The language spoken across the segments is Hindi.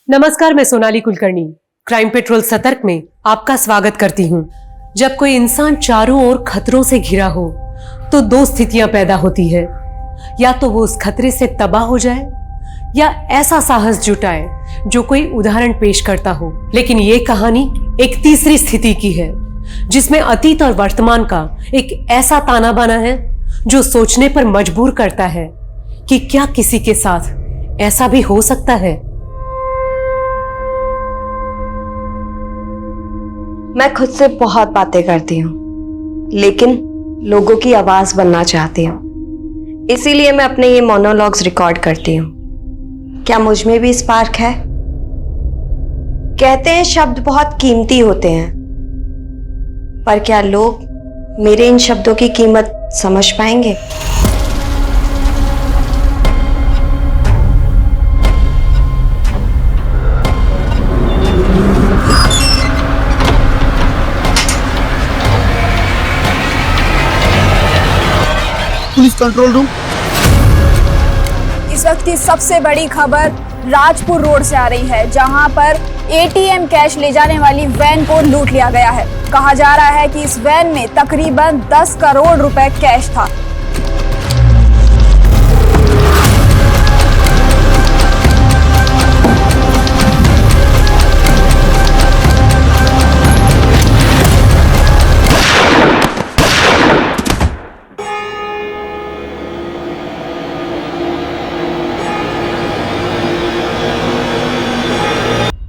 नमस्कार, मैं सोनाली कुलकर्णी क्राइम पेट्रोल सतर्क में आपका स्वागत करती हूँ। जब कोई इंसान चारों ओर खतरों से घिरा हो तो दो स्थितियां पैदा होती है, या तो वो उस खतरे से तबाह हो जाए या ऐसा साहस जुटाए जो कोई उदाहरण पेश करता हो। लेकिन ये कहानी एक तीसरी स्थिति की है, जिसमें अतीत और वर्तमान का एक ऐसा ताना बाना है जो सोचने पर मजबूर करता है कि क्या किसी के साथ ऐसा भी हो सकता है। मैं खुद से बहुत बातें करती हूँ, लेकिन लोगों की आवाज बनना चाहती हूँ। इसीलिए मैं अपने ये मोनोलॉग्स रिकॉर्ड करती हूँ। क्या मुझ में भी स्पार्क है? कहते हैं शब्द बहुत कीमती होते हैं, पर क्या लोग मेरे इन शब्दों की कीमत समझ पाएंगे? Police control room. इस वक्त की सबसे बड़ी खबर राजपुर रोड से आ रही है, जहां पर एटीएम कैश ले जाने वाली वैन को लूट लिया गया है। कहा जा रहा है कि इस वैन में तकरीबन 10 करोड़ रुपए कैश था।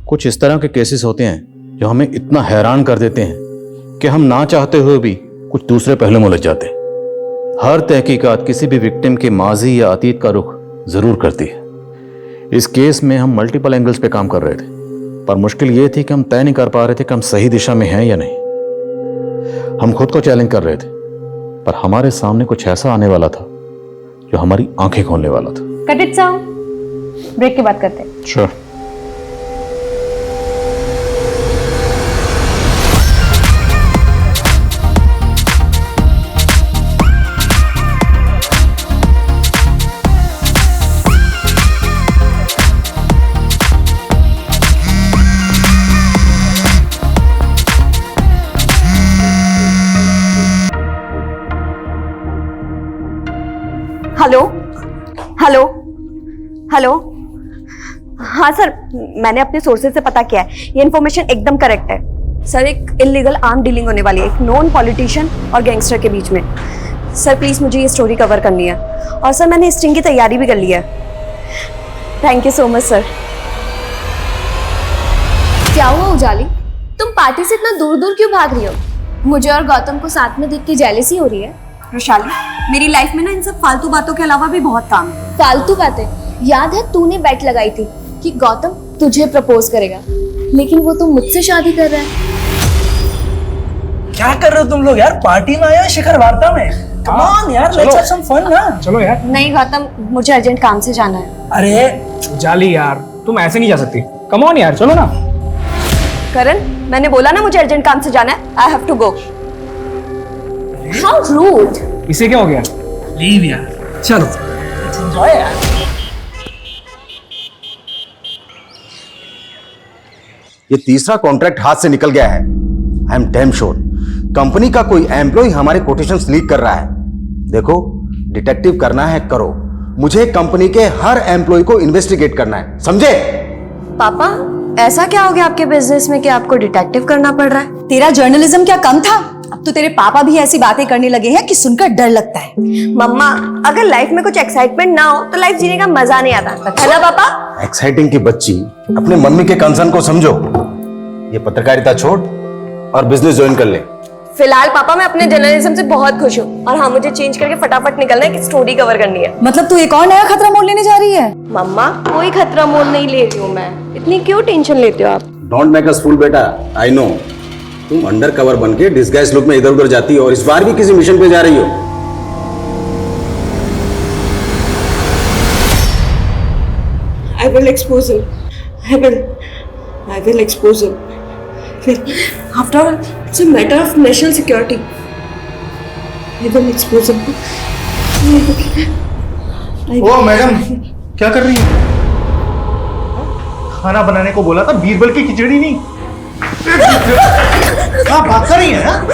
कुछ इस तरह के केसेस होते हैं जो हमें इतना हैरान कर देते हैं कि हम ना चाहते हुए भी कुछ दूसरे पहलू में उलझ जाते हैं। हर तहकीकात किसी भी विक्टिम के माजी या अतीत का रुख जरूर करती है। इस केस में हम मल्टीपल एंगल्स पे काम कर रहे थे, पर मुश्किल ये थी कि हम तय नहीं कर पा रहे थे कि हम सही दिशा में हैं या नहीं। हम खुद को चैलेंज कर रहे थे, पर हमारे सामने कुछ ऐसा आने वाला था जो हमारी आंखें खोलने वाला था। कट इट साउंड, ब्रेक के बाद करते हैं। श्योर। Hello hello hello. हाँ सर, मैंने अपने सोर्सेज से पता किया है, ये इन्फॉर्मेशन एकदम करेक्ट है। सर, एक इलीगल आर्म डीलिंग होने वाली है एक नॉन पॉलिटिशियन और गैंगस्टर के बीच में। सर प्लीज मुझे ये स्टोरी कवर करनी है, और सर मैंने स्टिंग की तैयारी भी कर ली है। Thank you so much sir. क्या हुआ उजाली, तुम पार्टी से इतना दूर दूर क्यों भाग रही हो? मुझे और गौतम को साथ में देख के जेलसी हो रही है? रोशाली, मेरी लाइफ में ना इन सब फालतू बातों के अलावा भी बहुत काम है। फालतू बातें? याद है तूने बेट लगाई थी कि गौतम तुझे प्रपोज करेगा, लेकिन वो तो मुझसे शादी कर रहा है। क्या कर रहे हो तुम लोग यार? पार्टी में आया है शिखर वार्ता में। कम ऑन यार, लेट्स हैव सम फन ना। चलो यार। नहीं गौतम, मुझे अर्जेंट काम से जाना है। अरे जाली यार, तुम ऐसे नहीं जा सकती। कम ऑन यार, चलो ना। करण, मैंने बोला ना मुझे अर्जेंट काम से जाना है। I have to go. How rude. इसे क्या हो गया? लीव यार, चलो लेट्स एंजॉय यार। ये तीसरा कॉन्ट्रैक्ट हाथ से निकल गया है। I am damn sure company का कोई एम्प्लॉय हमारे कोटेशंस लीक कर रहा है। देखो, डिटेक्टिव करना है करो, मुझे कंपनी के हर एम्प्लॉय को इन्वेस्टिगेट करना है, समझे? पापा, ऐसा क्या हो गया आपके बिजनेस में कि आपको डिटेक्टिव करना पड़ रहा है? तेरा जर्नलिज्म क्या कम था? अब तो तेरे पापा भी ऐसी बातें करने लगे हैं कि सुनकर डर लगता है। मम्मा, अगर लाइफ में कुछ एक्साइटमेंट ना हो तो लाइफ जीने का मजा नहीं आता, है ना पापा? एक्साइटिंग की बच्ची, अपने मम्मी के कंसर्न को समझो। ये पत्रकारिता छोड़ और बिजनेस ज्वाइन कर ले। फिलहाल पापा मैं अपने जर्नलिज्म से बहुत खुश हूँ, और हाँ, मुझे चेंज करके फटाफट निकलना है, कि स्टोरी कवर करनी है। मतलब तू एक और नया खतरा मोल लेने जा रही है? मम्मा, कोई खतरा मोल नहीं ले रही हूँ मैं। इतनी क्यों टेंशन लेते हो आप? डोंट मेक अस फूल बेटा, आई नो तुम अंडर कवर बन के डिस्गाइज लुक में इधर उधर जाती हो, और इस बार भी किसी मिशन पे जा रही हो। I will expose him. I will expose him. After all, it's a matter of national security. I will expose him. ओ मैडम, क्या कर रही है? खाना बनाने को बोला था, बीरबल की खिचड़ी नहीं। क्या बात कर रही है हाँ?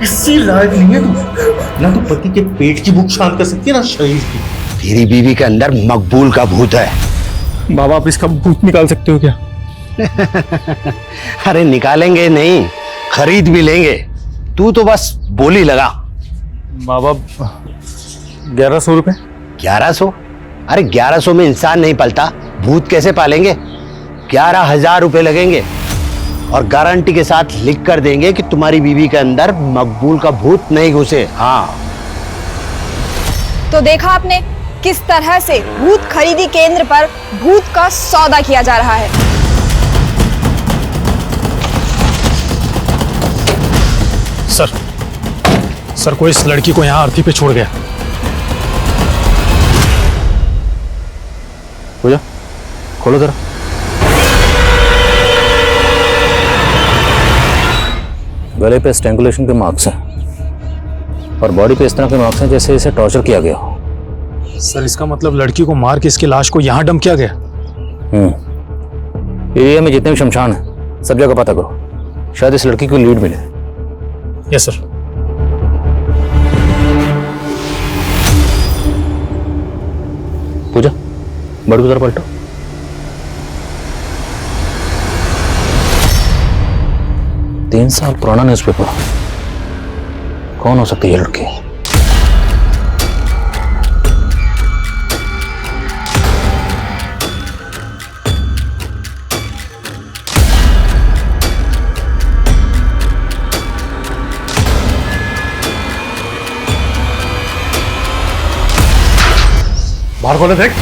किसी लायक नहीं है तू। ना तू पति के पेट की भूख शांत कर सकती है ना शरीर की। तेरी बीवी के अंदर मकबूल का भूत है। बाबा आप इसका भूत निकाल सकते हो क्या? अरे निकालेंगे नहीं, खरीद भी लेंगे। तू तो बस बोली लगा। बाबा 1100 रुपए। 1100? अरे 1100 में इंसान नहीं पलता, भूत कैसे पालेंगे? 11,000 रुपए लगेंगे और गारंटी के साथ लिख कर देंगे कि तुम्हारी बीवी के अंदर मकबूल का भूत नहीं घुसे। हाँ तो देखा आपने किस तरह से भूत खरीदी केंद्र पर भूत का सौदा किया जा रहा है। सर कोई इस लड़की को यहाँ अर्थी पे छोड़ गया। पूजा खोलो जरा। गले पे स्ट्रैंगुलेशन के मार्क्स हैं और बॉडी पे इस तरह के मार्क्स हैं जैसे इसे टॉर्चर किया गया हो। सर इसका मतलब लड़की को मार के इसकी लाश को यहाँ डंप किया गया। एरिया में जितने भी शमशान हैं सब जगह पता करो, शायद इस लड़की को लीड मिले। Yes sir. पूजा बड़ी उधर पलटो। तीन साल पुराना न्यूज़पेपर, कौन हो सकती है लड़की? बाहर खोले देख।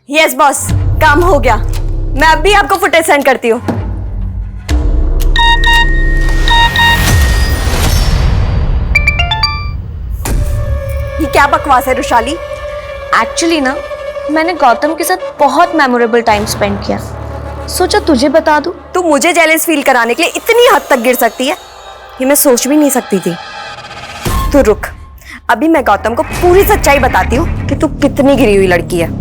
यस बॉस, काम हो गया। मैं अब भी आपको फुटेज सेंड करती हूँ। ये क्या बकवास है रुशाली? एक्चुअली ना मैंने गौतम के साथ बहुत मेमोरेबल टाइम स्पेंड किया, सोचा तुझे बता दूं। तू मुझे जेलस फील कराने के लिए इतनी हद तक गिर सकती है, ये मैं सोच भी नहीं सकती थी। तू रुक, अभी मैं गौतम को पूरी सच्चाई बताती हूँ कि तू कितनी गिरी हुई लड़की है।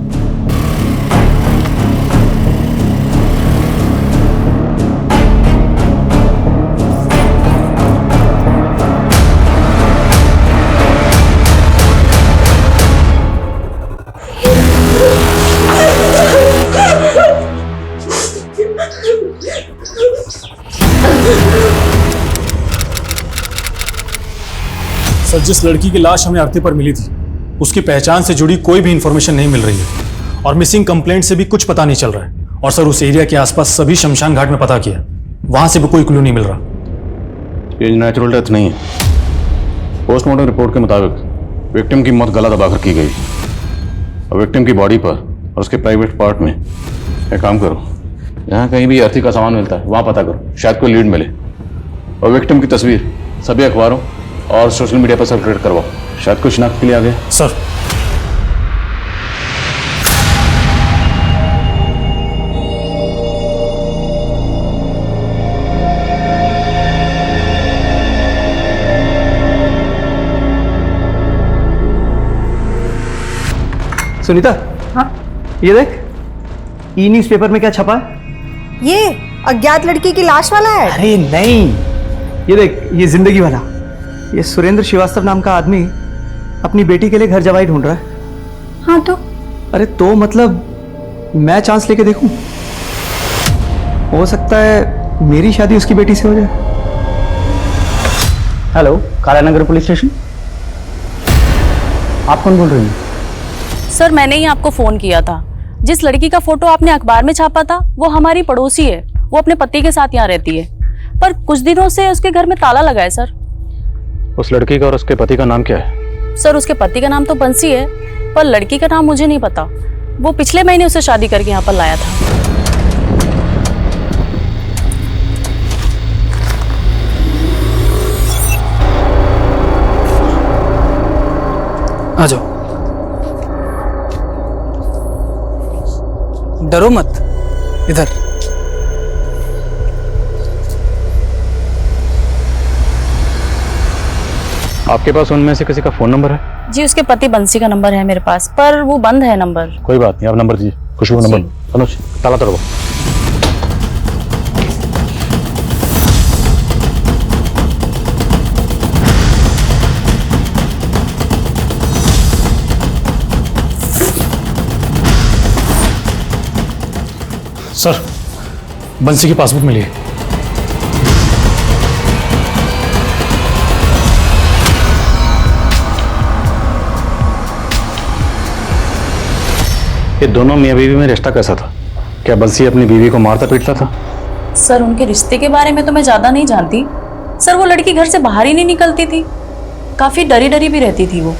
सर जिस लड़की की लाश हमें अर्थी पर मिली थी उसकी पहचान से जुड़ी कोई भी इंफॉर्मेशन नहीं मिल रही है और मिसिंग कंप्लेंट से भी कुछ पता नहीं चल रहा है। और सर उस एरिया के आसपास सभी शमशान घाट में पता किया, वहां से भी कोई क्लू नहीं मिल रहा। ये नेचुरल डेथ नहीं है। पोस्टमार्टम रिपोर्ट के मुताबिक विक्टिम की मौत गला दबाकर की गई और विक्टिम की बॉडी पर और उसके प्राइवेट पार्ट में एक काम करो, यहाँ कहीं भी अर्थी का सामान मिलता है वहाँ पता करो, शायद कोई लीड मिले। और विक्टिम की तस्वीर सभी अखबारों और सोशल मीडिया पर सर्कुलेट करवाओ, शायद कोई शिनाख्त के लिए आ गया। सर सुनीता, हाँ ये देख, ई न्यूज़पेपर में क्या छपा है? ये अज्ञात लड़की की लाश वाला है। अरे नहीं, ये देख, ये जिंदगी वाला। ये सुरेंद्र श्रीवास्तव नाम का आदमी अपनी बेटी के लिए घर जवाई ढूंढ रहा है। हाँ तो अरे तो मतलब मैं चांस लेके देखूं, हो सकता है मेरी शादी उसकी बेटी से हो जाए। हेलो, कालानगर पुलिस स्टेशन, आप कौन बोल रही हैं? सर मैंने ही आपको फोन किया था। जिस लड़की का फोटो आपने अखबार में छापा था वो हमारी पड़ोसी है, वो अपने पति के साथ यहाँ रहती है, पर कुछ दिनों से उसके घर में ताला लगा है। सर उस लड़की का और उसके पति का नाम क्या है? सर उसके पति का नाम तो बंसी है, पर लड़की का नाम मुझे नहीं पता। वो पिछले महीने उसे शादी करके यहाँ पर लाया था। आ जाओ। डरो मत, इधर। आपके पास उनमें से किसी का फोन नंबर है? जी उसके पति बंसी का नंबर है मेरे पास, पर वो बंद है नंबर। कोई बात नहीं, आप नंबर दीजिए। खुशबू नंबर। अनुज ताला तोड़ो। सर, बंसी की पासबुक मिली है। ये दोनों मियां बीवी में रिश्ता कैसा था? क्या बंसी अपनी बीवी को मारता पीटता था? सर उनके रिश्ते के बारे में तो मैं ज्यादा नहीं जानती। सर वो लड़की घर से बाहर ही नहीं निकलती थी, काफी डरी डरी भी रहती थी वो।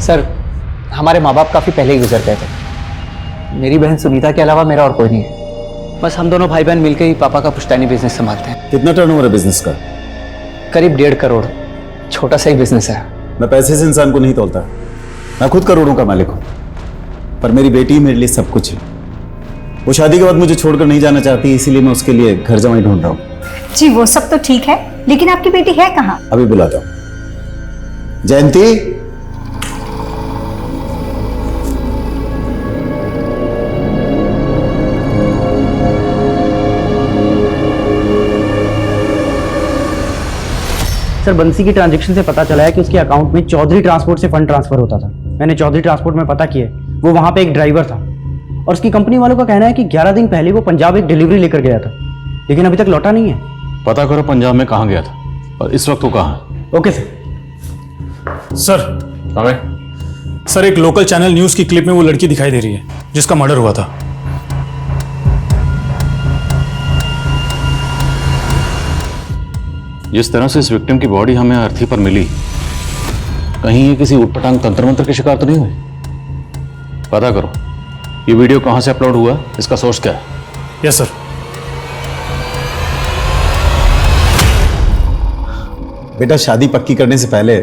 सर, हमारे माँ बाप काफ़ी पहले ही गुजर गए थे। मेरी बहन सुनीता के अलावा मेरा और कोई नहीं है। बस हम दोनों भाई बहन मिलकर ही पापा का पुश्तैनी बिजनेस संभालते हैं। कितना टर्नओवर है बिजनेस का? करीब 1.5 करोड़। छोटा सा ही बिजनेस है। मैं पैसे से इंसान को नहीं तोलता, मैं खुद करोड़ों का मालिक हूँ, पर मेरी बेटी मेरे लिए सब कुछ है। वो शादी के बाद मुझे छोड़कर नहीं जाना चाहती, इसीलिए मैं उसके लिए घर जमाई ढूंढ रहा हूँ। जी वो सब तो ठीक है, लेकिन आपकी बेटी है कहाँ? अभी बुलाता हूँ। जयंती, सर बंसी की ट्रांजैक्शन से पता चला है कि उसके अकाउंट में चौधरी ट्रांसपोर्ट से फंड ट्रांसफर होता था। मैंने चौधरी ट्रांसपोर्ट में पता किया, वो वहाँ पे एक ड्राइवर था और उसकी कंपनी वालों का कहना है कि 11 दिन पहले वो पंजाब एक डिलीवरी लेकर गया था, लेकिन अभी तक लौटा नहीं है। पता करो पंजाब में कहाँ गया था और इस वक्त वो कहाँ है। Okay sir. सर एक लोकल चैनल न्यूज की क्लिप में वो लड़की दिखाई दे रही है जिसका मर्डर हुआ था। जिस तरह से इस विक्टिम की बॉडी हमें अर्थी पर मिली, कहीं ये किसी उटपटांग तंत्र मंत्र के शिकार तो नहीं हुई? पता करो ये वीडियो कहां से अपलोड हुआ, इसका सोर्स क्या है। Yes sir. बेटा शादी पक्की करने से पहले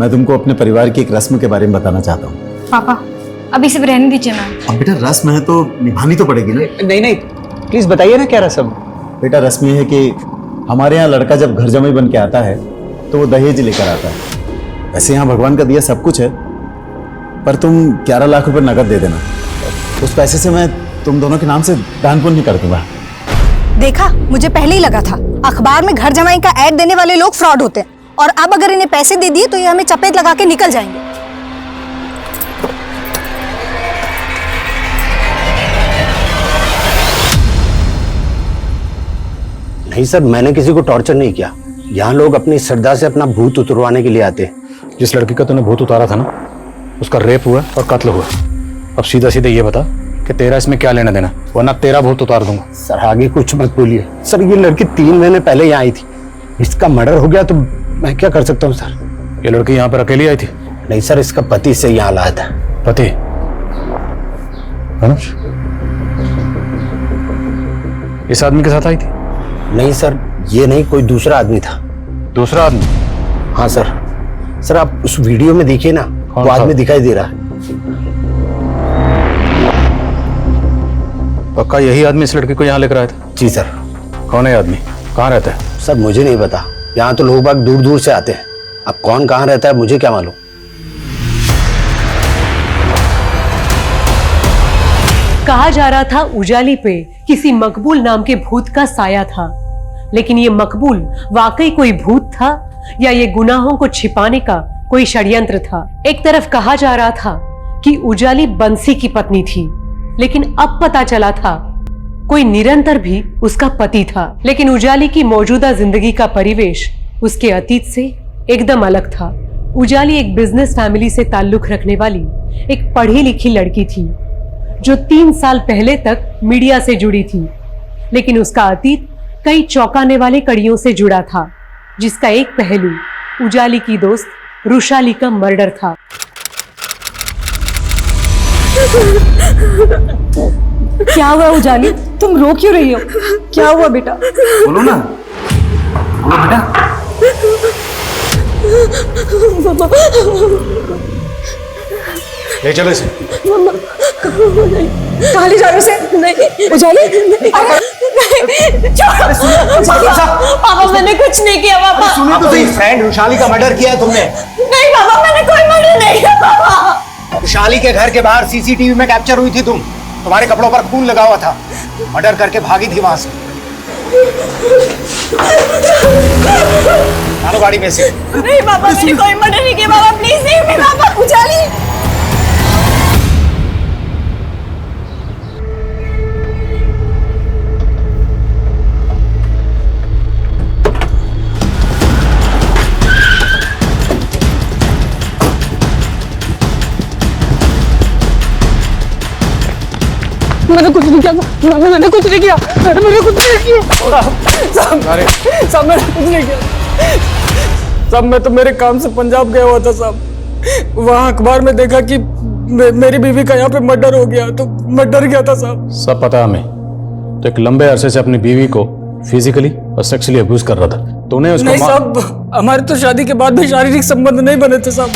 मैं तुमको अपने परिवार की एक रस्म के बारे में बताना चाहता हूँ। पापा अभी सब रहने दीजिए ना। अब बेटा रस्म है तो निभानी तो पड़ेगी ना। नहीं नहीं, प्लीज बताइए ना क्या रस्म। बेटा रस्म ये है कि हमारे यहाँ लड़का जब घर जमाई बन के आता है तो वो दहेज लेकर आता है। वैसे यहाँ भगवान का दिया सब कुछ है, पर तुम 11 लाख रुपए नकद दे देना। उस पैसे से मैं तुम दोनों के नाम से दान पुण्य कर दूंगा। देखा, मुझे पहले ही लगा था अखबार में घर जमाई का ऐड देने वाले लोग फ्रॉड होते हैं, और अब अगर इन्हें पैसे दे दिए तो ये हमें चपेट लगा के निकल जाएंगे। नहीं सर, मैंने किसी को टॉर्चर नहीं किया। यहाँ लोग अपनी श्रद्धा से अपना भूत उतरवाने के लिए आते हैं। जिस लड़की का तूने भूत उतारा था ना, उसका रेप हुआ और कत्ल हुआ। अब सीधा सीधा ये बता कि तेरा इसमें क्या लेना देना, वरना तेरा भूत उतार दूंगा। सर आगे कुछ मत बोलिए। सर ये लड़की 3 महीने पहले यहाँ आई थी, इसका मर्डर हो गया तो मैं क्या कर सकता हूँ सर। ये लड़की यहाँ पर अकेली आई थी? नहीं सर, इसका पति से यहाँ लाया था। पति? अनुज इस आदमी के साथ आई थी? नहीं सर, ये नहीं, कोई दूसरा आदमी था। दूसरा आदमी? हाँ सर। सर आप उस वीडियो में देखिए ना, वो आदमी दिखाई दे रहा है। पक्का यही आदमी इस लड़की को यहाँ लेकर आया था? जी सर। कौन है आदमी, कहाँ रहता है? सर मुझे नहीं पता, यहाँ तो लोग बाग दूर दूर से आते हैं। अब कौन कहाँ रहता है मुझे क्या मालूम। कहा जा रहा था उजाली पे किसी मकबूल नाम के भूत का साया था, लेकिन ये मकबूल वाकई कोई भूत था या ये गुनाहों को छिपाने का कोई षड्यंत्र था। एक तरफ कहा जा रहा था कि उजाली बंसी की पत्नी थी, लेकिन अब पता चला था कोई निरंतर भी उसका पति था। लेकिन उजाली की मौजूदा जिंदगी का परिवेश उसके अतीत से एकदम अलग था। उजाली एक बिजनेस फैमिली से ताल्लुक रखने वाली एक पढ़ी लिखी लड़की थी जो 3 साल पहले तक मीडिया से जुड़ी थी, लेकिन उसका अतीत कई चौंकाने वाले कड़ियों से जुड़ा था, जिसका एक पहलू उजाली की दोस्त रुशाली का मर्डर था। क्या हुआ उजाली, तुम रो क्यों रही हो? क्या हुआ बेटा? बोलो ना, बोलो बेटा। ले चलो इसे। कहाँ ले जा रहे उसे? नहीं उजाली, पापा मैंने कुछ नहीं किया पापा। सुनिए तो सही, फ्रेंड वैशाली का मर्डर किया है तुमने। नहीं पापा मैंने कोई मर्डर नहीं किया पापा। वैशाली के घर के बाहर सीसीटीवी में कैप्चर हुई थी तुम। तुम्हारे कपड़ों पर खून लगा हुआ था। मर्डर करके भागी थी वहां से। मारो गाड़ी में से। नहीं पापा मैंने कोई मर्डर नहीं किया पापा, प्लीज नहीं पापा। उजाली मैंने कुछ नहीं किया, मैंने कुछ नहीं किया, मैंने कुछ नहीं किया साहब, मैंने कुछ नहीं किया साहब। मैं तो मेरे काम से पंजाब गया हुआ था साहब। वहाँ अखबार में देखा कि मेरी बीवी का यहाँ पे मर्डर हो गया, तो मैं डर गया था साहब। सब पता है हमें। तो एक लंबे अरसे से अपनी बीवी को फिजिकली और सेक्सुअली अब्यूज कर रहा था। तूने उसको नहीं साहब, हमारे तो शादी के बाद भी शारीरिक संबंध नहीं बने थे साहब।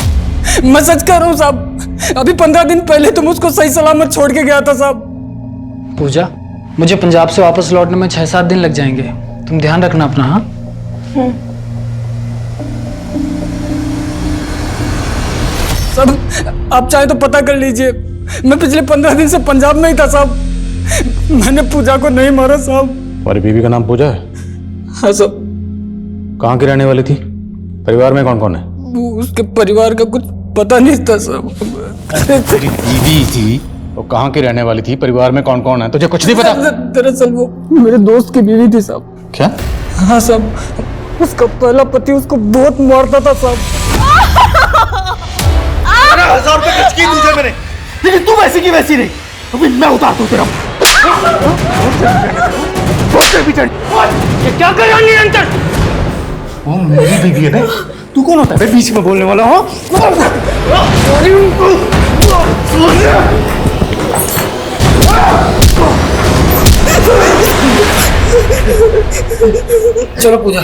मैं सच कह रहा हूँ साहब, अभी 15 दिन पहले तुम उसको सही सलामत छोड़ के गया था साहब। पूजा, मुझे पंजाब से वापस लौटने में 6-7 दिन लग जाएंगे। तुम ध्यान रखना अपना। हाँ सब आप चाहे तो पता कर लीजिए, मैं पिछले 15 दिन से पंजाब में ही था साहब। मैंने पूजा को नहीं मारा साहब। तुम्हारी बीवी का नाम पूजा है? हाँ साहब। कहाँ की रहने वाली थी? परिवार में कौन कौन है? उसके परिवार का कुछ पता नहीं था साहब। तेरी बीवी थी वो कहाँ की रहने वाली थी? परिवार में कौन कौन है? तुझे कुछ नहीं पता? दरअसल वो मेरे दोस्त की बीवी थी साहब। क्या? हाँ साहब, उसका पहला पति उसको बहुत मारता था साहब। 1000 रुपए खर्च किए तुझे मैंने, लेकिन तू वैसी की वैसी नहीं। अभी मैं उतारता हूँ तेरा। ये क्या कर रहा है निरंतर? वो मेरी बीवी है बे। तू कौन होता है बे बीच में बोलने वाला? हो चलो पूजा,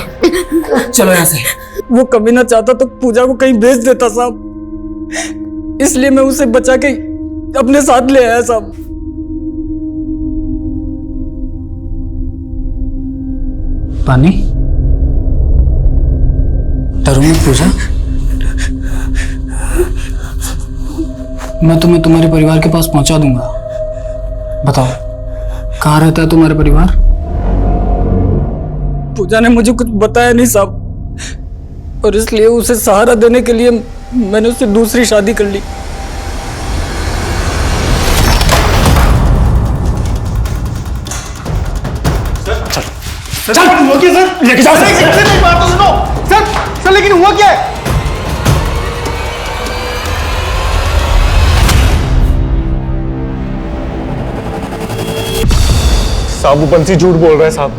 चलो यहाँ से। वो कभी ना चाहता तो पूजा को कहीं भेज देता साहब, इसलिए मैं उसे बचा के अपने साथ ले आया साहब। पानी, डरो मत पूजा। मैं तुम्हें तुम्हारे परिवार के पास पहुंचा दूंगा। बताओ, कहाँ रहता है तुम्हारा परिवार? पूजा ने मुझे कुछ बताया नहीं साहब, और इसलिए उसे सहारा देने के लिए मैंने उससे दूसरी शादी कर ली। चल हुआ क्या सर? लेके जाओ सर। नहीं बात तो सुनो सर। सर लेकिन हुआ क्या है? साहब वो बंसी झूठ बोल रहा है साहब।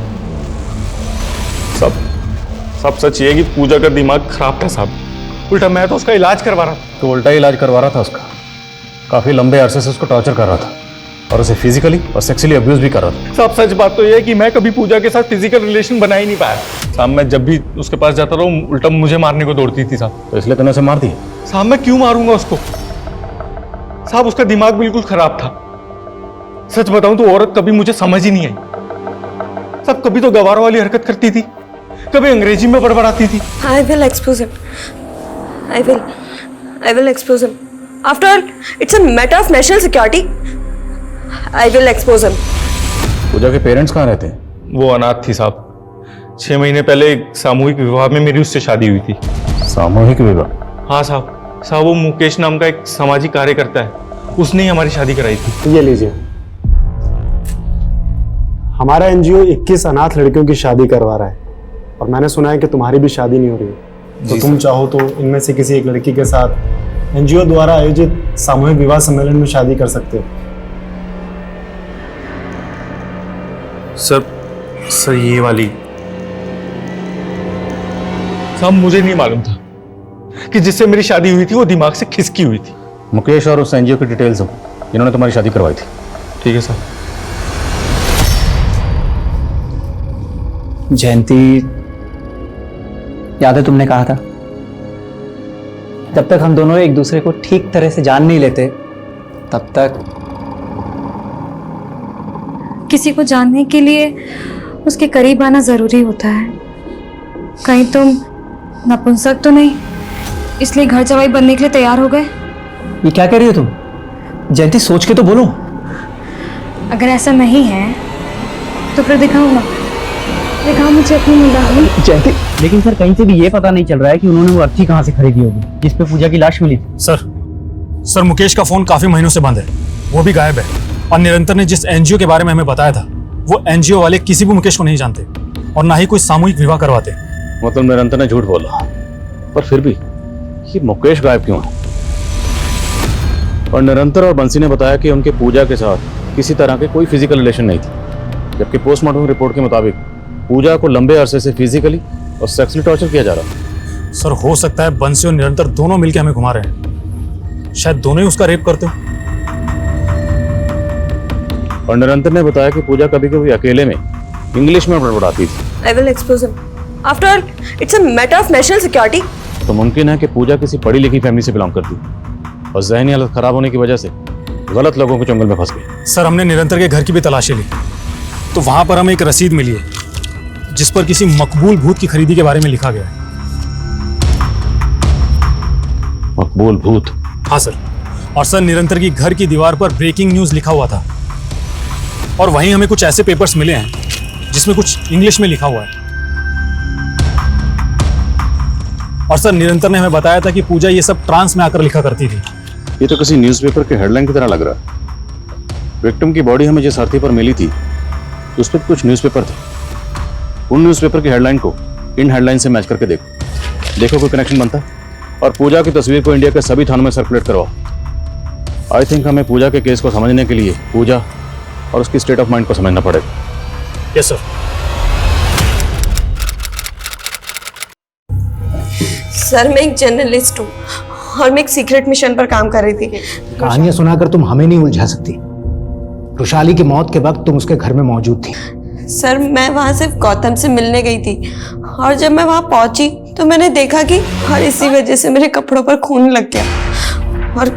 सब सच ये है कि पूजा का दिमाग खराब था साहब। उल्टा मैं तो उसका इलाज करवा रहा था। तो उल्टा इलाज करवा रहा था उसका। काफी लंबे अरसे से उसको टॉर्चर कर रहा था और उसे फिजिकली और सेक्सुअली अब्यूज भी कर रहा था। साहब सच बात तो ये है कि मैं कभी पूजा के साथ फिजिकल रिलेशन बना ही नहीं पाया साहब। मैं जब भी उसके पास जाता रहा उल्टा मुझे मारने को दौड़ती थी साहब। तो इसलिए तूने उसे मार दिया? साहब मैं क्यों मारूंगा उसको साहब? उसका दिमाग बिल्कुल खराब था। सच बताऊं तो औरत कभी मुझे समझ ही नहीं आई साहब। कभी तो गवारों वाली हरकत करती थी, कभी अंग्रेजी में बड़बड़ाती थी। I will expose him. I will expose him. After all, it's a matter of national security. I will expose him. पूजा के पेरेंट्स कहाँ रहते हैं? वो अनाथ थी साहब। 6 महीने पहले एक सामूहिक विवाह में मेरी उससे शादी हुई थी। सामूहिक विवाह? हाँ साहब वो मुकेश नाम का एक सामाजिक कार्यकर्ता है, उसने ही हमारी शादी कराई थी। ये लीजिए, हमारा एनजीओ 21 अनाथ लड़कियों की शादी करवा रहा है और मैंने सुना है कि तुम्हारी भी शादी नहीं हो रही है। तो तुम चाहो तो इनमें से किसी एक लड़की के साथ एनजीओ द्वारा आयोजित सामूहिक विवाह सम्मेलन में शादी कर सकते हो। सर ये वाली साहब मुझे नहीं मालूम था कि जिससे मेरी शादी हुई थी वो दिमाग से खिसकी हुई थी। मुकेश और उस एनजीओ की डिटेल्स हो जिन्होंने तुम्हारी शादी करवाई थी। ठीक है सर। जयंती, याद है तुमने कहा था जब तक हम दोनों एक दूसरे को ठीक तरह से जान नहीं लेते तब तक किसी को जानने के लिए उसके करीब आना जरूरी होता है। कहीं तुम नपुंसक तो नहीं, इसलिए घर जवाई बनने के लिए तैयार हो गए? ये क्या कह रही हो तुम? जयंती सोच के तो बोलो। अगर ऐसा नहीं है तो फिर दिखाओ ना, दिखाओ मुझे अपनी मुंडाई। जयंती, लेकिन सर कहीं से भी ये पता नहीं चल रहा है कि उन्होंने वो अर्थी कहाँ से खरीदी होगी जिस पे पूजा की लाश मिली थी। सर मुकेश का फोन काफी महीनों से बंद है, वो भी गायब है। और निरंतर ने जिस एनजीओ के बारे में हमें बताया था, वो एनजीओ वाले किसी भी मुकेश को नहीं जानते और ना ही कोई सामूहिक विवाह करवाते। मतलब निरंतर ने झूठ बोला, पर फिर भी ये मुकेश गायब क्यों है? और निरंतर और बंसी ने बताया कि उनके पूजा के साथ किसी तरह के कोई फिजिकल रिलेशन नहीं थी, जबकि पोस्टमार्टम रिपोर्ट के मुताबिक पूजा को लंबे अरसे से फिजिकली और सेक्सुअली टॉर्चर किया जा रहा है। सर हो सकता है बंसी और निरंतर दोनों मिलकर हमें घुमा रहे हैं, शायद दोनों ही उसका रेप करते हो। और निरंतर ने बताया कि पूजा कभी कभी अकेले में इंग्लिश में बड़बड़ाती थी। I will expose him. After all, it's a matter of national security. तो मुमकिन है कि पूजा किसी पढ़ी लिखी फैमिली से बिलोंग करती और ज़हनी हालत खराब होने की वजह से गलत लोगों के चंगल में फंस गई। सर हमने निरंतर के घर की भी तलाशी ली, तो वहां पर हमें एक रसीद मिली है जिस पर किसी मकबूल भूत की खरीदी के बारे में लिखा गया है। मकबूल भूत? हाँ सर। और सर निरंतर की घर की दीवार पर ब्रेकिंग न्यूज लिखा हुआ था, और वहीं हमें कुछ ऐसे पेपर्स मिले हैं जिसमें कुछ इंग्लिश में लिखा हुआ है। और सर निरंतर ने हमें बताया था कि पूजा ये सब ट्रांस में आकर लिखा करती थी। ये तो किसी न्यूज़पेपर के हेडलाइन की तरह लग रहा है। विक्टिम की बॉडी हमें जिस अर्थी पर मिली थी उस पर कुछ न्यूज़पेपर थे। उन न्यूज़पेपर की हेडलाइन को इन हेडलाइन से मैच करके देखो कोई कनेक्शन बनता है। और पूजा की तस्वीर को इंडिया के सभी थानों में सर्कुलेट करवाओ। आई थिंक हमें पूजा के केस को समझने के लिए पूजा और उसकी स्टेट ऑफ माइंड को समझना पड़ेगा। Yes sir. सर मैं एक जर्नलिस्ट हूँ और मैं एक सीक्रेट मिशन पर काम कर रही थी। कहानियां सुनाकर तुम हमें नहीं उलझा सकती। रुशाली की मौत के वक्त तुम उसके घर में मौजूद थी। सर मैं वहाँ सिर्फ गौतम से मिलने गई थी, और जब मैं वहाँ पहुंची तो मैंने देखा कि और इसी वजह से मेरे कपड़ों पर खून लग गया, और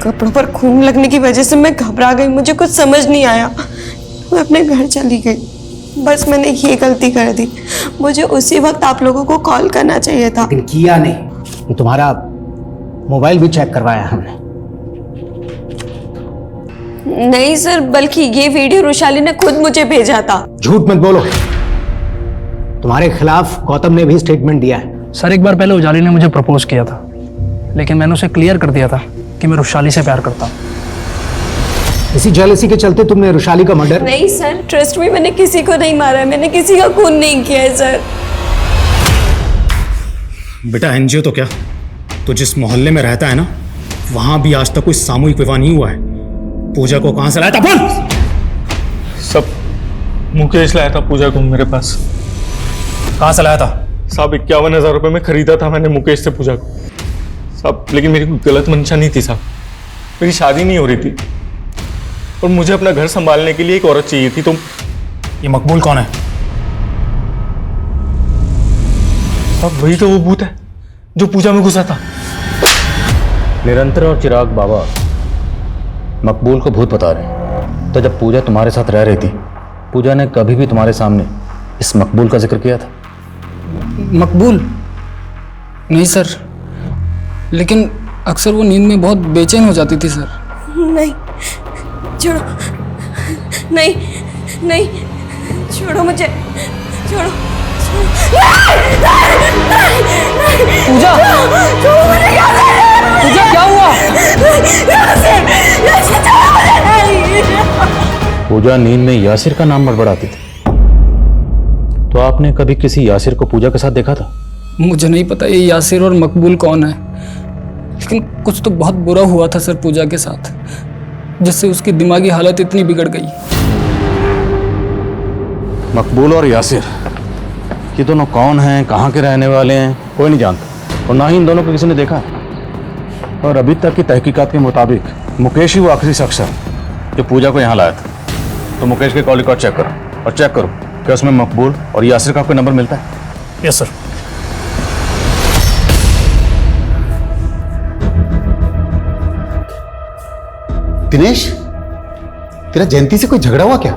कपड़ों पर खून लगने की वजह से मैं घबरा गई। मुझे कुछ समझ नहीं आया, मैं अपने घर चली गई। बस मैंने ये गलती कर दी। मुझे उसी वक्त आप लोगों को कॉल करना चाहिए था। लेकिन किया नहीं। तुम्हारा मोबाइल भी चेक करवाया हमने। नहीं सर, बल्कि ये वीडियो रुशाली ने खुद मुझे भेजा था। झूठ मत बोलो। तुम्हारे खिलाफ गौतम ने भी स्टेटमेंट दिया है। सर एक बार पहले उजाली ने मुझे प्रपोज किया था, लेकिन मैंने उसे क्लियर कर दिया था कि मैं रुशाली से प्यार करता हूँ। इसी जेलसी के चलते तुमने रुशाली का मर्डर? नहीं सर, ट्रस्ट में मैंने किसी को नहीं मारा है, मैंने किसी का खून नहीं किया है सर। बेटा एनजीओ तो क्या, तो जिस मोहल्ले में रहता है ना, वहां भी आज तक कोई सामूहिक विवाह नहीं हुआ है। पूजा को कहां से लाया था बोल? सब मुकेश लाया था पूजा को मेरे पास। कहां से लाया था? साहब 51,000 रुपए में खरीदा था मैंने मुकेश से पूजा को साहब, लेकिन मेरी कोई गलत मंशा नहीं थी साहब। मेरी शादी नहीं हो रही थी और मुझे अपना घर संभालने के लिए एक औरत चाहिए थी। तो ये मकबूल कौन है? साहब वही तो वो भूत है जो पूजा में घुसा था। निरंतर और चिराग बाबा मकबूल को भूत बता रहे हैं। तो जब पूजा तुम्हारे साथ रह रही थी, पूजा ने कभी भी तुम्हारे सामने इस मकबूल का जिक्र किया था? मकबूल? नहीं सर, लेकिन अक्सर वो नींद में बहुत बेचैन हो जाती थी सर। नहीं छोड़ो, नहीं नहीं छोड़ो मुझे, छोड़ो पूजा, पूजा क्या हुआ? पूजा नींद में यासिर का नाम बड़बड़ाती थी, तो आपने कभी किसी यासिर को पूजा के साथ देखा था? मुझे नहीं पता ये यासिर और मकबूल कौन है, लेकिन कुछ तो बहुत बुरा हुआ था सर पूजा के साथ, जिससे उसकी दिमागी हालत इतनी बिगड़ गई। मकबूल और यासिर ये दोनों कौन हैं, कहाँ के रहने वाले हैं, कोई नहीं जानता, और ना ही इन दोनों को किसी ने देखा। और अभी तक की तहकीकात के मुताबिक मुकेश ही वो आखिरी शख्स है जो पूजा को यहाँ लाया था। तो मुकेश के कॉल रिकॉर्ड चेक करो, और चेक करो कि उसमें मकबूल और यासिर का कोई नंबर मिलता है। Yes sir. दिनेश, तेरा जयंती से कोई झगड़ा हुआ क्या?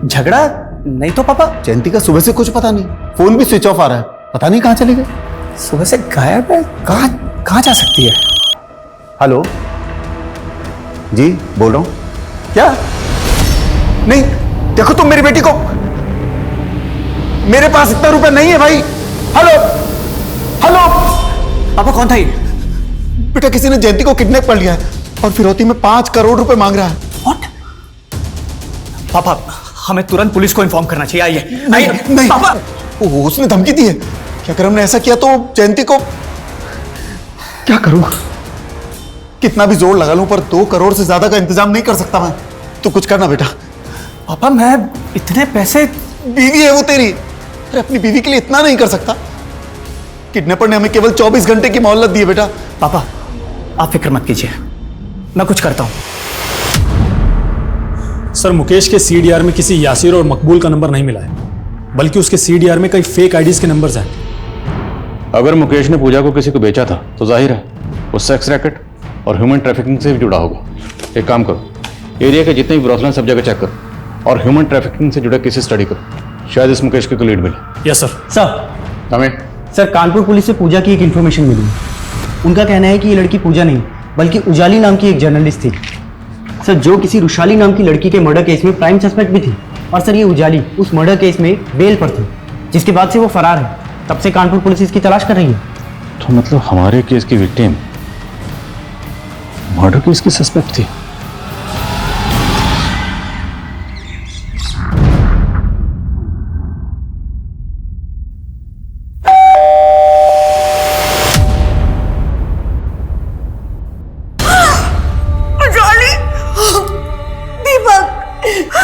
झगड़ा नहीं तो पापा। जयंती का सुबह से कुछ पता नहीं, फोन भी स्विच ऑफ आ रहा है, पता नहीं कहाँ चले गए। सुबह से गायब है, कहाँ जा सकती है? हेलो जी, बोल रहा हूँ। क्या? नहीं, देखो तुम मेरी बेटी को, मेरे पास इतना रुपए नहीं है भाई। हेलो हेलो पापा कौन था ये? बेटा किसी ने जयंती को किडनैप कर लिया है और फिरौती में 5 करोड़ रुपए मांग रहा है। What? पापा हमें तुरंत पुलिस को इन्फॉर्म करना चाहिए। आइए नहीं, नहीं पापा। उसने धमकी दी है कि अगर हमने ऐसा किया तो जयंती को। क्या करूं? कितना भी जोर लगा लूं पर 2 करोड़ से ज्यादा का इंतजाम नहीं कर सकता मैं। तू कुछ करना बेटा। पापा मैं इतने पैसे। बीवी है वो तेरी, अरे अपनी बीवी के लिए इतना नहीं कर सकता? किडनैपर ने हमें केवल 24 घंटे की मोहलत दी है बेटा। पापा आप फिक्र मत कीजिए, मैं कुछ करता हूं। सर, मुकेश के सीडीआर में किसी यासिर और मकबूल का नंबर नहीं मिला है, बल्कि उसके सीडीआर में कई फेक आईडीज के नंबर्स हैं। अगर मुकेश ने पूजा को किसी को बेचा था तो जाहिर है वो सेक्स रैकेट और ह्यूमन ट्रैफिकिंग से भी जुड़ा होगा। एक काम करो, एरिया के जितने भी ब्रोथल सब जगह चेक करो और ह्यूमन ट्रैफिकिंग से जुड़ा केसेस स्टडी करो। शायद इस मुकेश को लीड मिले। Yes sir. सर हमें सर कानपुर पुलिस से पूजा की एक इन्फॉर्मेशन मिली। उनका कहना है कि ये लड़की पूजा नहीं बल्कि उजाली नाम की एक जर्नलिस्ट थी सर, जो किसी रुशाली नाम की लड़की के मर्डर केस में प्राइम सस्पेक्ट भी थी। और सर ये उजाली उस मर्डर केस में बेल पर थी, जिसके बाद से वो फरार है। तब से कानपुर पुलिस इसकी तलाश कर रही है। तो मतलब हमारे केस की विक्टिम मर्डर केस की सस्पेक्ट थी।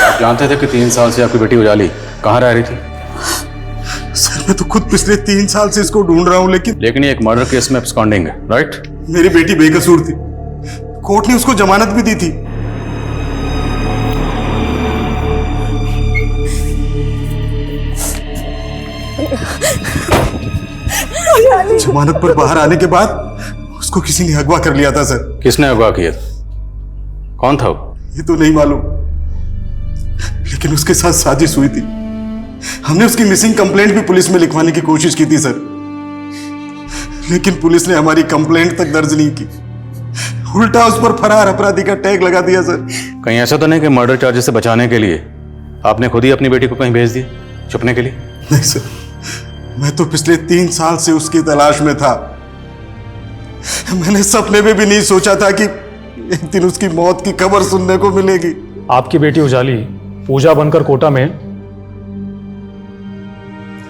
आप जानते थे कि 3 साल से आपकी बेटी उजाली कहाँ रह रही थी? सर मैं तो खुद पिछले 3 साल से इसको ढूंढ रहा हूं, लेकिन ये एक मर्डर केस में एब्सकॉन्डिंग है, राइट? मेरी बेटी बेकसूर थी, कोर्ट ने उसको जमानत भी दी थी। जमानत पर बाहर आने के बाद उसको किसी ने अगवा कर लिया था सर। किसने अगवा किया? कौन था वो? ये तो नहीं मालूम, लेकिन उसके साथ साजिश हुई थी। हमने उसकी मिसिंग कंप्लेंट भी पुलिस में लिखवाने की कोशिश की थी सर, लेकिन पुलिस ने हमारी कंप्लेंट तक दर्ज नहीं की, उल्टा उस पर फरार अपराधी का टैग लगा दिया सर। कहीं ऐसा तो नहीं कि मर्डर चार्जेस से बचाने के लिए आपने खुद ही अपनी बेटी को कहीं भेज दिया छुपने के लिए? नहीं सर, मैं तो पिछले 3 साल से उसकी तलाश में था। मैंने सपने में भी नहीं सोचा था कि एक दिन उसकी मौत की खबर सुनने को मिलेगी। आपकी बेटी उजाली पूजा बनकर कोटा में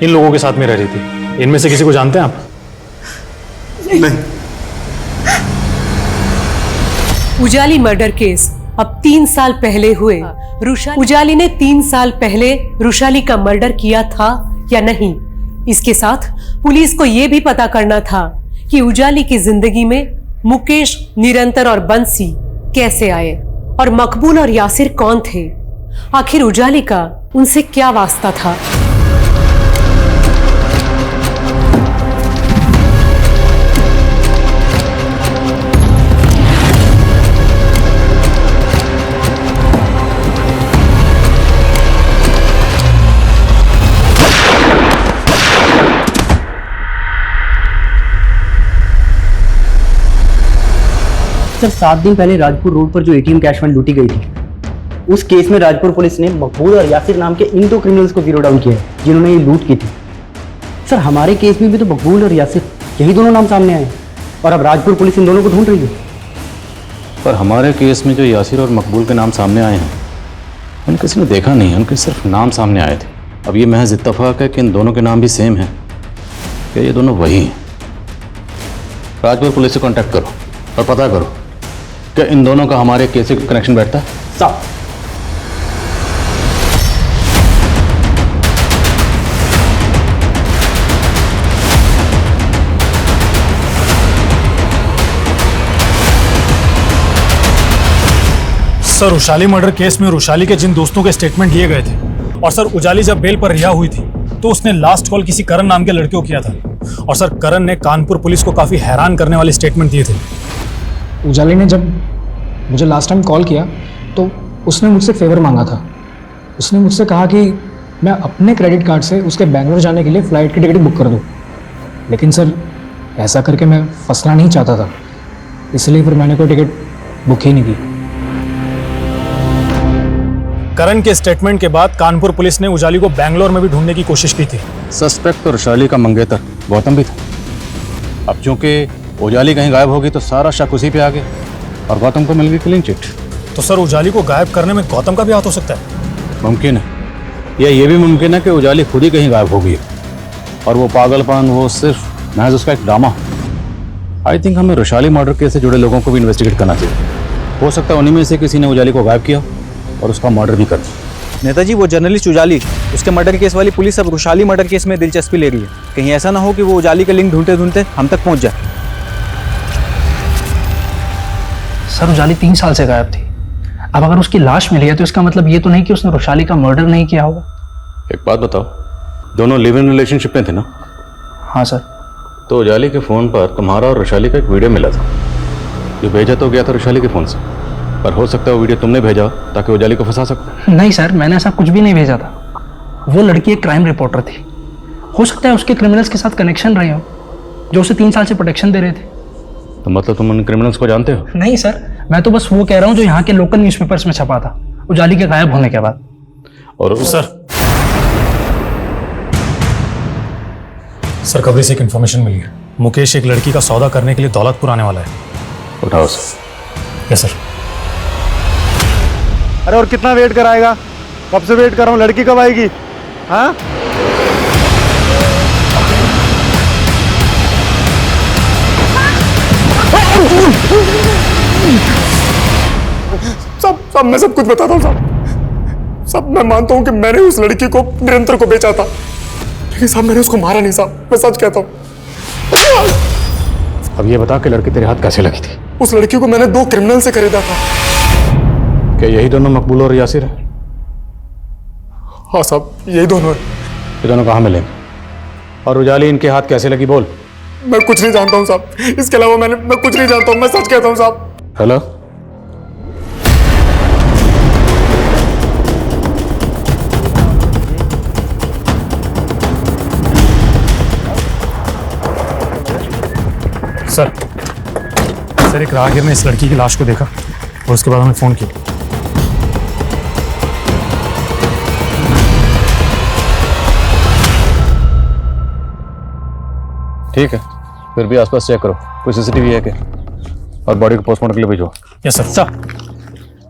इन लोगों के साथ में रह रही थी। इनमें से किसी को जानते हैं आप? नहीं। उजाली मर्डर केस अब 3 साल पहले हुए। उजाली ने 3 साल पहले रुशाली का मर्डर किया था या नहीं, इसके साथ पुलिस को यह भी पता करना था कि उजाली की जिंदगी में मुकेश, निरंतर और बंसी कैसे आए और मकबूल और यासिर कौन थे। आखिर उजाली का उनसे क्या वास्ता था। सर 7 दिन पहले राजपुर रोड पर जो एटीएम कैश फंड लूटी गई थी, उस केस में राजपुर पुलिस ने मकबूल और यासिर नाम के इन 2 क्रिमिनल्स को जीरो डाउन किया है जिन्होंने ये लूट की थी। सर हमारे केस में भी तो मकबूल और यासिर यही दोनों नाम सामने आए और अब राजपुर पुलिस इन दोनों को ढूंढ रही है। पर हमारे केस में जो यासिर और मकबूल के नाम सामने आए हैं उन्हें किसी ने देखा नहीं, उनके सिर्फ नाम सामने आए थे। अब ये महज इत्तेफाक है कि इन दोनों के नाम भी सेम हैं, क्या ये दोनों वही हैं? राजपुर पुलिस से कांटेक्ट करो और पता करो क्या इन दोनों का हमारे केस से कनेक्शन बैठता है। साहब सर, रुशाली मर्डर केस में रुशाली के जिन दोस्तों के स्टेटमेंट लिए गए थे और सर उजाली जब बेल पर रिहा हुई थी तो उसने लास्ट कॉल किसी करण नाम के लड़के को किया था और सर करण ने कानपुर पुलिस को काफी हैरान करने वाले स्टेटमेंट दिए थे। उजाली ने जब मुझे लास्ट टाइम कॉल किया तो उसने मुझसे फेवर मांगा था। उसने मुझसे कहा कि मैं अपने क्रेडिट कार्ड से उसके बैंगलोर जाने के लिए फ़्लाइट की टिकट बुक कर दूं। लेकिन सर ऐसा करके मैं फंसना नहीं चाहता था, इसलिए फिर मैंने कोई टिकट बुक ही नहीं की। करण के स्टेटमेंट के बाद कानपुर पुलिस ने उजाली को बैंगलोर में भी ढूंढने की कोशिश की थी। सस्पेक्ट तो वैशाली का मंगेतर गौतम भी था। अब चूंकि उजाली कहीं गायब होगी तो सारा शक उसी पे आ गया और गौतम को मिल गई क्लीन चिट। तो सर उजाली को गायब करने में गौतम का भी हाथ हो सकता है? मुमकिन है, या ये भी मुमकिन है कि उजाली खुद ही कहीं गायब हो गई और वो पागलपन वो सिर्फ महज उसका एक ड्रामा। आई थिंक हमें वैशाली मर्डर केस से जुड़े लोगों को भी इन्वेस्टिगेट करना चाहिए। हो सकता है उन्हीं में से किसी ने उजाली को गायब किया और उसका मर्डर भी कर दिया। नेताजी, वो जर्नलिस्ट उजाली, उसके मर्डर केस वाली पुलिस अब वैशाली मर्डर केस में दिलचस्पी ले रही है। कहीं ऐसा ना हो कि वो उजाली का लिंक ढूंढते ढूंढते हम तक पहुंच जाए। सर उजाली 3 साल से गायब थी। अब अगर उसकी लाश मिली है तो इसका मतलब ये तो नहीं कि उसने वैशाली का मर्डर नहीं किया होगा। एक बात बताओ, दोनों लिव इन रिलेशनशिप में थे ना? हाँ सर। तो उजाली के फ़ोन पर तुम्हारा और वैशाली का एक वीडियो मिला था, जो भेजा तो गया था वैशाली के फ़ोन से, पर हो सकता है वो वीडियो तुमने भेजा ताकि उजाली को फंसा सको। नहीं सर, मैंने ऐसा कुछ भी नहीं भेजा था। वो लड़की एक क्राइम रिपोर्टर थी। हो सकता है उसके क्रिमिनल्स के साथ कनेक्शन रहे हो जो उसे 3 साल से प्रोटेक्शन दे रहे थे। तो मतलब तुम उन क्रिमिनल्स को जानते हो? नहीं सर, मैं तो बस वो कह रहा हूँ जो यहाँ के लोकल न्यूज़पेपर्स में छपा था उजाली के गायब होने के बाद। और सर खबरी से एक इन्फॉर्मेशन मिली है। मुकेश एक लड़की का सौदा करने के लिए दौलतपुर आने वाला है। उठाओ सर। Yes sir. अरे और कितना वेट कराएगा? कब से वेट कर रहा हूँ, लड़की कब आएगी? हाँ सब मैं सब कुछ बताता हूँ साहब। सब मैं मानता हूँ कि मैंने उस लड़की को निरंतर को बेचा था, लेकिन साहब मैंने उसको मारा नहीं साहब, मैं सच कहता हूँ। अब ये बता कि लड़की तेरे हाथ कैसे लगी थी? उस लड़की को मैंने 2 क्रिमिनल से खरीदा था। क्या यही दोनों मकबूल और यासिर है? हाँ साहब, यही दोनों है। ये दोनों कहाँ मिले और उजाली इनके हाथ कैसे लगी? बोल। मैं कुछ नहीं जानता हूँ साहब, इसके अलावा मैं कुछ नहीं जानता हूँ, मैं सच कहता हूँ साहब। हेलो, सर एक राहगीर ने इस लड़की की लाश को देखा और उसके बाद हमें फोन किया। ठीक है, फिर भी आसपास चेक करो, कोई सीसीटीवी है क्या? और बॉडी को पोस्टमार्टम के लिए भेजो। Yes sir.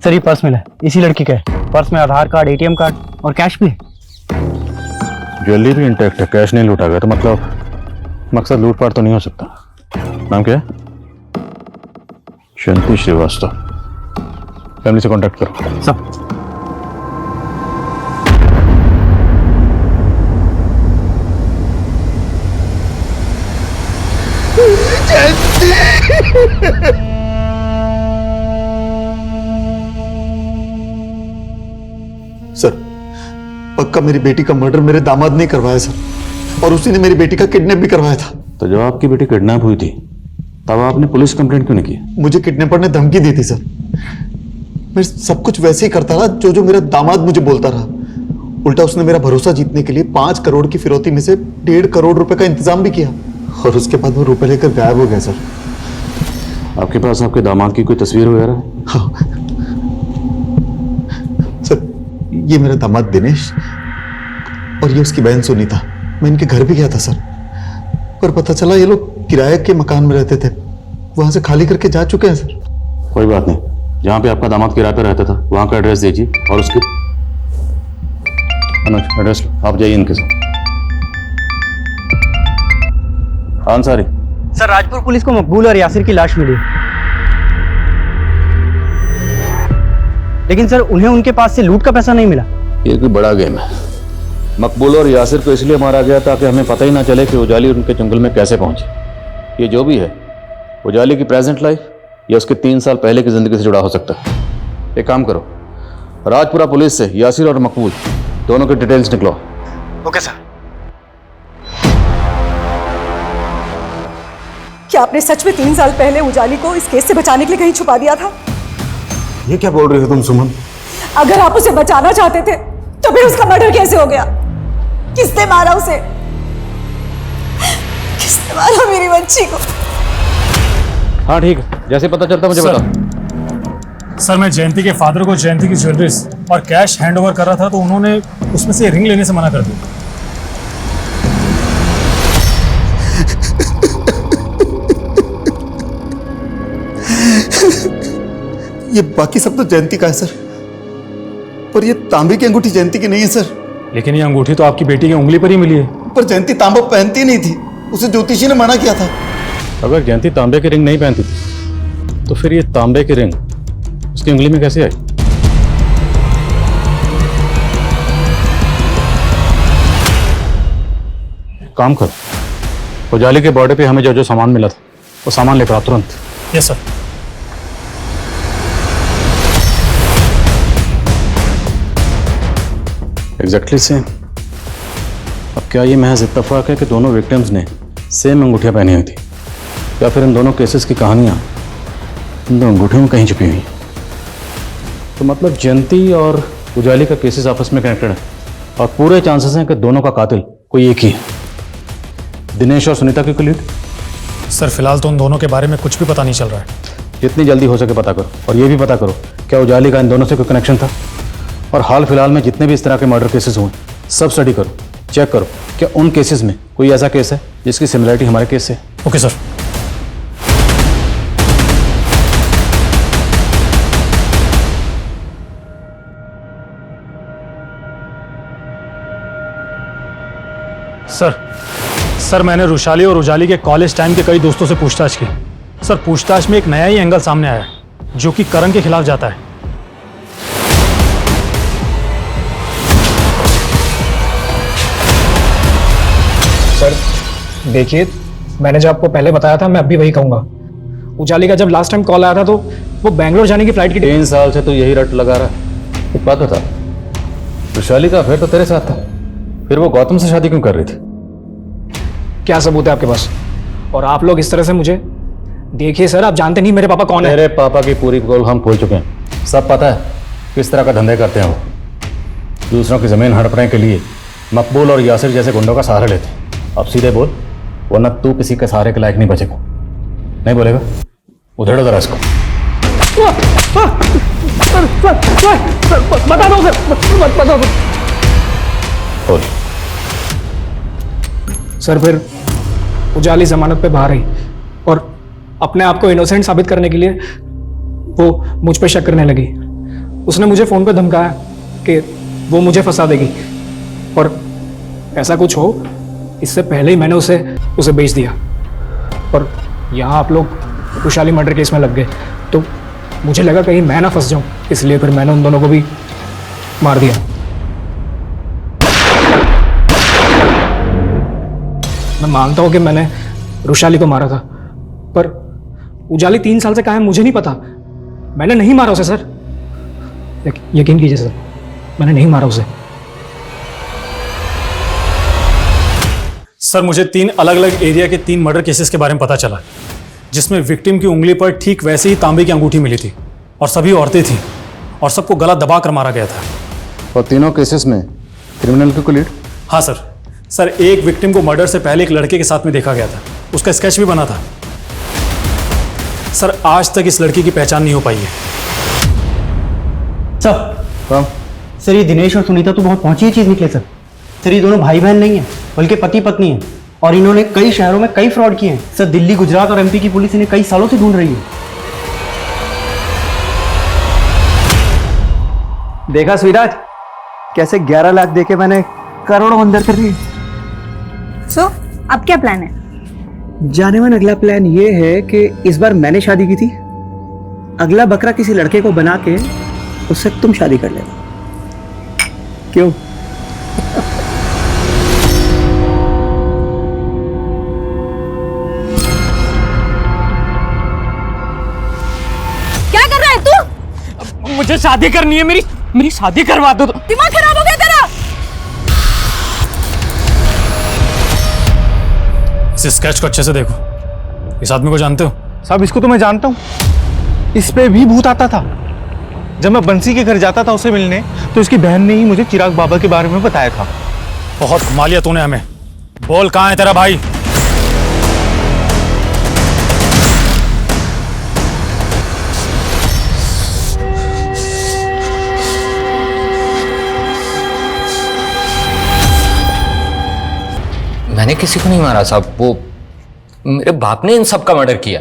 सर ये पर्स मिला है, इसी लड़की का है। पर्स में आधार कार्ड, ATM कार्ड और कैश भी है। ज्वेलरी भी इंटैक्ट है, कैश नहीं लूटा गया, तो मतलब मकसद लूटपाट तो नहीं हो सकता। नाम क्या है? शांति श्रीवास्तव। फैमिली से कांटेक्ट करो। सब सर पक्का मेरी बेटी का मर्डर मेरे दामाद ने करवाया सर, और उसी ने मेरी बेटी का किडनैप भी करवाया था। तो जब आपकी बेटी किडनैप हुई थी तब आपने पुलिस कंप्लेंट क्यों नहीं की? मुझे किडनैपर ने धमकी दी थी सर। मैं सब कुछ वैसे ही करता रहा जो मेरा दामाद मुझे बोलता रहा। उल्टा उसने मेरा भरोसा जीतने के लिए 5 करोड़ की फिरौती में से 1.5 करोड़ रुपए का इंतजाम भी किया, और उसके बाद वो रुपए लेकर गायब हो गया सर। आपके पास आपके दामाद की कोई तस्वीर वगैरह? हाँ सर, ये मेरा दामाद दिनेश और ये उसकी बहन सुनीता। मैं इनके घर भी गया था सर, पर पता चला ये लोग किराए के मकान में रहते थे, वहां से खाली करके जा चुके हैं सर। कोई बात नहीं, जहाँ पे आपका दामाद किराए पे रहता था वहाँ का एड्रेस दीजिए और उसके अनुज एड्रेस आप जाइए इनके साथ। अंसारी सर, राजपुर पुलिस को मकबूल और यासिर की लाश मिली, लेकिन सर उन्हें उनके पास से लूट का पैसा नहीं मिला। ये कोई बड़ा गेम है। मकबूल और यासिर को इसलिए मारा गया ताकि हमें पता ही ना चले कि उजाली उनके जंगल में कैसे पहुंचे। ये जो भी है, उजाली की प्रेजेंट लाइफ या उसके 3 साल पहले की जिंदगी से जुड़ा हो सकता है। एक काम करो, राजपुरा पुलिस से यासिर और मकबूल दोनों की डिटेल्स निकलो। Okay sir. क्या आपने सच में 3 साल पहले उजाली को इस केस से बचाने के लिए कहीं छुपा दिया था? ये क्या बोल रही हो तुम सुमन? अगर आप उसे बचाना चाहते थे तो फिर उसका मर्डर कैसे हो गया? किसने मारा उसे? किसने मारा मेरी बच्ची को? हाँ ठीक है, जैसे पता चलता मुझे बताओ। सर मैं जयंती के फादर को जयंती की ज्वेलरीज और कैश हैंड ओवर कर रहा था तो उन्होंने उसमें से रिंग लेने से मना कर दिया। ये बाकी सब तो जयंती का है सर, पर ये तांबे की अंगूठी जयंती की नहीं है सर। लेकिन ये अंगूठी तो आपकी बेटी की उंगली पर ही मिली है। पर जयंती तांबा पहनती नहीं थी, उसे ज्योतिषी ने मना किया था। अगर जयंती तांबे की रिंग नहीं पहनती थी तो फिर ये तांबे की रिंग उसकी उंगली में कैसे आई? काम करो, उजाली के बॉर्डर पे हमें जो जो सामान मिला था वो सामान लेकर आओ तुरंत। Yes sir. Exactly same. अब क्या ये महज इत्तेफाक है कि दोनों विक्टिम्स ने सेम अंगूठियां पहनी हुई थी, या फिर इन दोनों केसेस की कहानियां इन दोनों अंगूठियों में कहीं छुपी हुई हैं? तो मतलब जयंती और उजाली का केसेस आपस में कनेक्टेड है और पूरे चांसेस हैं कि दोनों का कातिल कोई एक ही है। दिनेश और सुनीता की लीड? सर फिलहाल तो उन दोनों के बारे में कुछ भी पता नहीं चल रहा है। जितनी जल्दी हो सके पता करो, और ये भी पता करो क्या उजाली का इन दोनों से कोई कनेक्शन था। और हाल फिलहाल में जितने भी इस तरह के मर्डर केसेस हुए सब स्टडी करो, चेक करो क्या उन केसेस में कोई ऐसा केस है जिसकी सिमिलरिटी हमारे केस से। Okay sir. सर मैंने रुशाली और उजाली के कॉलेज टाइम के कई दोस्तों से पूछताछ की। सर पूछताछ में एक नया ही एंगल सामने आया है जो कि करण के खिलाफ जाता है। सर देखिए, मैंने जो आपको पहले बताया था मैं अब भी वही कहूंगा। उजाली का जब लास्ट टाइम कॉल आया था तो वो बैंगलोर जाने की फ्लाइट की 3 साल से तो यही रट लगा रहा है। एक बात बता, रुशाली का अफेयर तो तेरे साथ था, फिर वो गौतम से शादी क्यों कर रही थी? क्या सबूत है आपके पास? और आप लोग इस तरह से मुझे देखिए सर, आप जानते नहीं मेरे पापा कौन है। मेरे पापा की पूरी पोल हम खोल चुके हैं, सब पता है किस तरह का धंधे करते हैं वो। दूसरों की जमीन हड़पने के लिए मकबूल और यासिर जैसे गुंडों का सहारा लेते हैं। अब सीधे बोल, वरना तू किसी के सहारे के लायक नहीं बचेगा। नहीं बोलेगा? उधेड़ो जरा इसको। बता दो सर, बता दो। बोल। सर फिर उजाली जमानत पे बाहर आई और अपने आप को इनोसेंट साबित करने के लिए वो मुझ पे शक करने लगी। उसने मुझे फोन पे धमकाया कि वो मुझे फंसा देगी, और ऐसा कुछ हो इससे पहले ही मैंने उसे बेच दिया। और यहाँ आप लोग रुशाली मर्डर केस में लग गए तो मुझे लगा कहीं मैं ना फंस जाऊं, इसलिए फिर मैंने उन दोनों को भी मार दिया। मैं मानता हूं कि मैंने रुशाली को मारा था, पर उजाली 3 साल से कहाँ है मुझे नहीं पता। मैंने नहीं मारा उसे सर, यकीन कीजिए सर, मैंने नहीं मारा उसे। सर मुझे 3 अलग अलग एरिया के 3 मर्डर केसेस के बारे में पता चला, जिसमें विक्टिम की उंगली पर ठीक वैसे ही तांबे की अंगूठी मिली थी और सभी औरतें थीं और सबको गला दबाकर मारा गया था। और तीनों केसेस में क्रिमिनल की लीड? हाँ सर एक विक्टिम को मर्डर से पहले एक लड़के के साथ में देखा गया था, उसका स्केच भी बना था। सर आज तक इस लड़की की पहचान नहीं हो पाई है। सर ये दिनेश और सुनीता तो बहुत पहुंची चीज निकले सर। सर ये दोनों भाई बहन नहीं है बल्कि पति पत्नी हैं, और इन्होंने कई शहरों में कई फ्रॉड किए हैं सर। दिल्ली, गुजरात और एमपी की पुलिस इन्हें कई सालों से ढूंढ रही है। देखा स्वीराज, कैसे 11 लाख देके मैंने करोड़ों अंदर कर रही है। सो अब क्या प्लान है? जाने मन अगला प्लान ये है कि इस बार मैंने शादी की थी, अगला बकरा किसी लड़के को बना के उससे तुम शादी कर लेना। क्यों? क्या कर रहा है तू? मुझे शादी करनी है, मेरी शादी करवा दो। दिमाग खराब हो गया तेरा? इस स्केच को अच्छे से देखो, इस आदमी को जानते हो? साहब इसको तो मैं जानता हूं, इस पे भी भूत आता था। जब मैं बंसी के घर जाता था उसे मिलने, तो इसकी बहन ने ही मुझे चिराग बाबा के बारे में बताया था। बहुत घुमा लिया तूने हमें। बोल कहाँ है तेरा भाई? मैंने किसी को नहीं मारा साहब, वो मेरे बाप ने इन सब का मर्डर किया।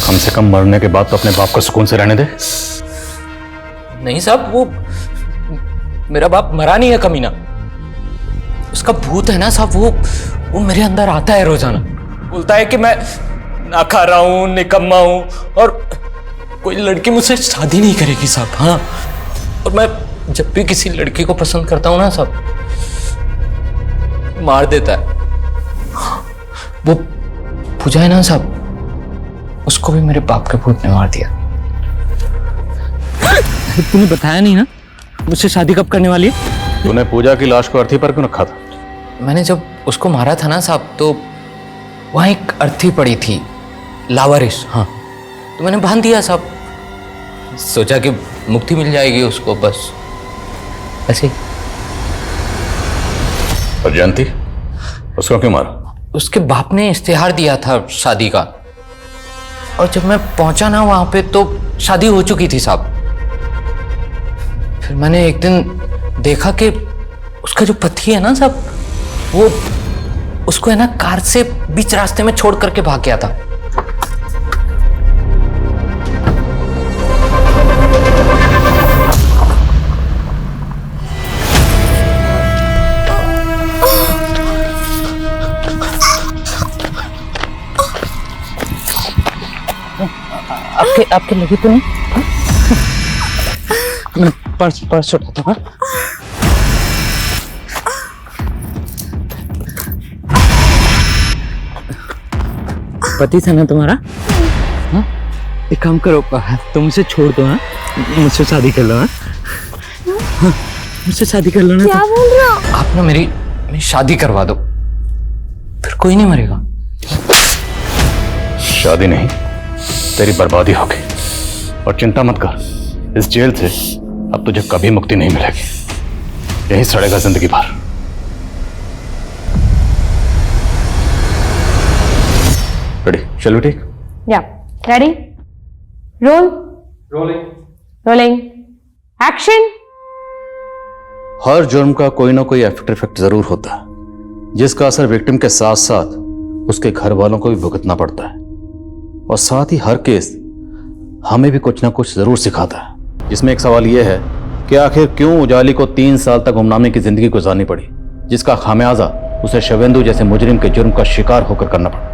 कम से कम मरने के बाद तो अपने बाप को सुकून से रहने दे। नहीं साहब, वो मेरा बाप मरा नहीं है कमीना, उसका भूत है ना साहब, वो मेरे अंदर आता है रोजाना, बोलता है कि मैं ना खा रहा हूं, निकम्मा हूं और कोई लड़की मुझसे शादी नहीं करेगी साहब। हाँ, और मैं जब भी किसी लड़की को पसंद करता हूं ना साहब, मार देता है। वो पूजा है ना साहब, उसको भी मेरे बाप के भूत ने मार दिया। तूने बताया नहीं ना मुझसे शादी कब करने वाली है? तूने पूजा की लाश को अर्थी पर क्यों रखा था? मैंने जब उसको मारा था ना साहब, तो वहां एक अर्थी पड़ी थी, लावारिस। हाँ, तो मैंने बांध दिया साहब, सोचा कि मुक्ति मिल जाएगी उसको, बस ऐसे ही। और जानती उसको क्यों मारा? उसके बाप ने इश्तेहार दिया था शादी का, और जब मैं पहुंचा ना वहां पे तो शादी हो चुकी थी साहब। फिर मैंने एक दिन देखा कि उसका जो पति है ना साहब, वो उसको है ना कार से बीच रास्ते में छोड़ करके भाग गया था। आपके लगे तो नहीं? मैं पर्स छोटा था। पति था ना तुम्हारा? हाँ? एक काम करो, तुम उसे छोड़ दो। हाँ, मुझसे शादी कर लो। हाँ, मुझसे शादी कर लो ना। क्या बोल रहे हो आप? ना मेरी शादी करवा दो, फिर कोई नहीं मरेगा। शादी नहीं, तेरी बर्बादी होगी। और चिंता मत कर, इस जेल से अब तुझे कभी मुक्ति नहीं मिलेगी, यही सड़ेगा जिंदगी भर। Ready? Shall we take? Yeah, ready? Roll. Rolling. Action. हर जुर्म का कोई ना कोई आफ्टर इफेक्ट जरूर होता है, जिसका असर विक्टिम के साथ साथ उसके घर वालों को भी भुगतना पड़ता है। और साथ ही हर केस हमें भी कुछ ना कुछ जरूर सिखाता है। जिसमें एक सवाल यह है कि आखिर क्यों उजाली को 3 साल तक गुमनामी की जिंदगी गुजारनी पड़ी, जिसका खामियाजा उसे शिवेंदु जैसे मुजरिम के जुर्म का शिकार होकर करना पड़ा।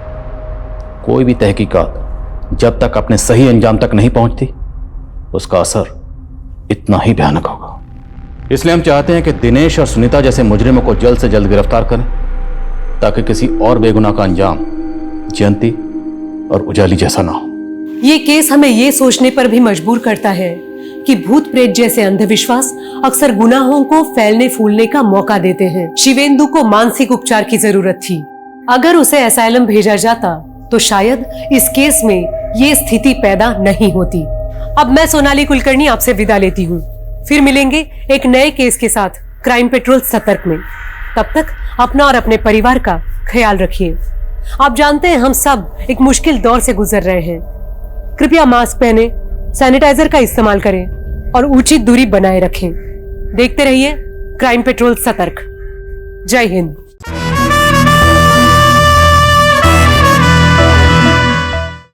कोई भी तहकीकात जब तक अपने सही अंजाम तक नहीं पहुंचती, उसका असर इतना ही भयानक होगा। इसलिए हम चाहते हैं कि दिनेश और सुनीता जैसे मुजरिमों को जल्द से जल्द गिरफ्तार करें, ताकि किसी और बेगुनाह का अंजाम जयंती और उजाली जैसा ना हो। ये केस हमें ये सोचने पर भी मजबूर करता है कि भूत प्रेत जैसे अंधविश्वास अक्सर गुनाहों को फैलने फूलने का मौका देते हैं। शिवेंदु को मानसिक उपचार की जरूरत थी। अगर उसे असाइलम भेजा जाता तो शायद इस केस में ये स्थिति पैदा नहीं होती। अब मैं सोनाली कुलकर्णी आपसे विदा लेती हूँ। फिर मिलेंगे एक नए केस के साथ क्राइम पेट्रोल सतर्क में। तब तक अपना और अपने परिवार का ख्याल रखिए। आप जानते हैं हम सब एक मुश्किल दौर से गुजर रहे हैं। कृपया मास्क पहने, सैनिटाइजर का इस्तेमाल करें और उचित दूरी बनाए रखें। देखते रहिए क्राइम पेट्रोल सतर्क। जय हिंद।